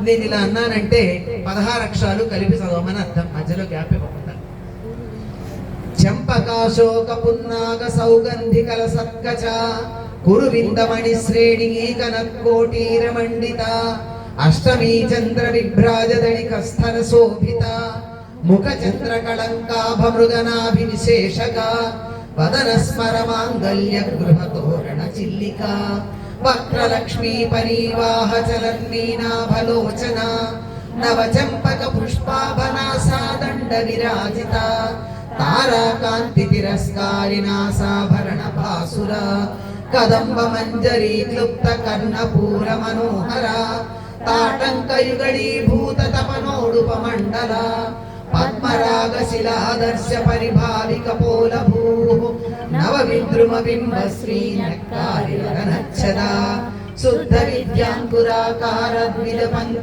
నేను ఇలా అన్నానంటే 16 అక్షరాలు కలిపి చదవమని అర్థం, మధ్యలో గ్యాప్ ఇవ్వకుండా. చంపకాశోక పున్నాగ సౌగంధికల సత్కచ కురువిందమణి శ్రేణి కనత్కోటీర మండిత అష్టమీ చంద్ర విభ్రాజదళి కస్థర శోభిత ముఖ చంద్ర కళంకాభమృగనాభి విశేషక వదన స్మర మాంగళ్య గృహ తోరణ చిల్లిక వక్రలక్ష్మీ పరీవాహ చలన్మీనాభలోచన నవ చంపక పుష్పాభనాసాదండ విరాజిత తారాకాంతి తిరస్కారినాసాభరణ భాసుర కదంబ మంజరీ క్లుప్త కర్ణపూర మనోహర తాటంకయుగళీభూత తపనోడుపమండల పద్మరాగ శిలాదర్శ పరిభావిక పోలభూ నవ విద్రుమ బింబ శ్రీ నక్కారి శుద్ధ విద్యాంకురాకార ద్విజ